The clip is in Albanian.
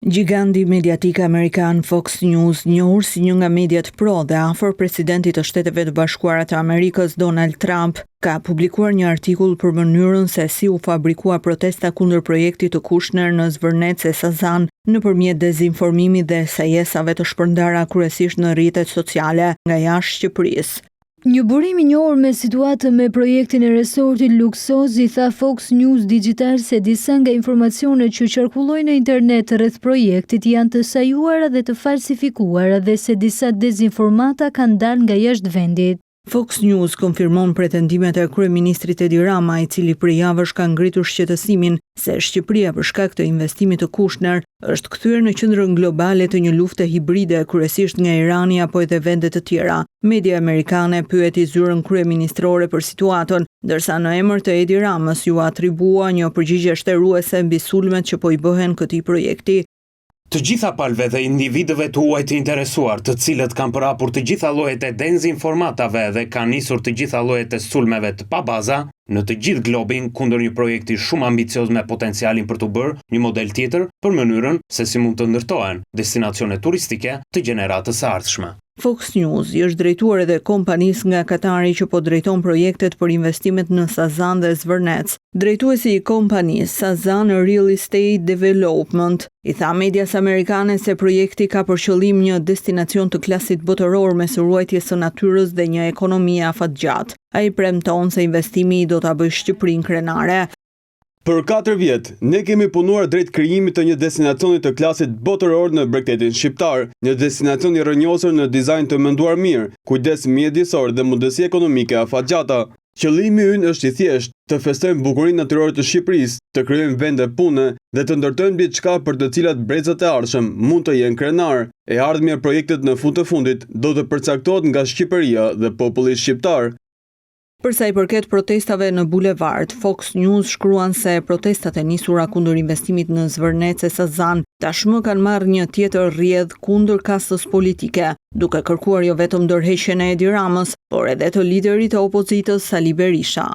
Giganti mediatik amerikan Fox News, njohur si një nga mediat pro dhe afër presidentit të Shteteve të Bashkuara të Amerikës Donald Trump, ka publikuar një artikull për mënyrën se si u fabrikua protesta kundër projektit të Kushner në Zvërnec e Sazan nëpërmjet dezinformimit dhe sejesave të shpërndara kryesisht në rrjetet sociale nga jashtë Shqipërisë. Një burim I njohur me situatë me projektin e resortit luksoz I tha Fox News Digital se disa nga informacionet që qarkullojnë në internet rreth projektit janë të sajuara dhe të falsifikuara dhe se disa dezinformata kanë dalë nga jashtë vendit. Fox News konfirmon pretendimet e kryeministrit Edi Rama, I cili prej javësh ka ngritur shqetësimin se Shqipëria për shkak të investimit të Kushner është kthyer në qendrën globale të një lufte hibride kryesisht nga Irani apo edhe vende të tjera. Media amerikane pyeti zyrën kryeministrore për situatën, ndërsa në emër të Edi Ramës ju atribua një përgjigje shtruese mbi sulmet që po I bëhen këtij projekti. Të gjitha palëve dhe individëve të huaj të interesuar, të cilët kanë përhapur të gjitha llojet e dezinformatave dhe kanë nisur të gjitha llojet e sulmeve të pabaza në të gjithë globin kundër një projekti shumë ambicioz me potencialin për të bërë një model tjetër për mënyrën se si mund të ndërtohen destinacione turistike të gjeneratës së ardhshme. Fox News I është drejtuar edhe kompanisë nga Katari që po drejton projektet për investimet në Sazan dhe Zvërnec. Drejtuesi I kompanisë Sazan Real Estate Development I tha medias amerikane se projekti ka për qëllim një destinacion të klasit botëror mes ruajtjes së natyrës dhe një ekonomie afatgjatë. Ai premton se investimi do ta bëjë Shqipërinë krenare. Për 4 vjet, ne kemi punuar drejt krijimit të një destinacioni të klasit botëror në bregdetin shqiptar, një destinacion I rrënjosur në dizajn të menduar mirë, kujdes mjedisor dhe mundësi ekonomike afatgjata. Qëllimi ynë është I thjeshtë, të festojmë bukurinë natyrore të Shqipërisë, të krijojmë vende pune dhe të ndërtojmë diçka për të cilat brezat e ardhshëm mund të jenë krenar. E ardhmja e projektit në fund të fundit do të përcaktohet nga Shqipëria dhe populli shqiptar. Përsa I përket protestave në bulevard, Fox News shkruan se protestat e nisura kundër investimit në Zvërnec e Sazan tashmë kanë marrë një tjetër rrjedh kundër kastës politike, duke kërkuar jo vetëm ndërheqjen e Edi Ramës, por edhe të liderit të opozitës Sali Berisha.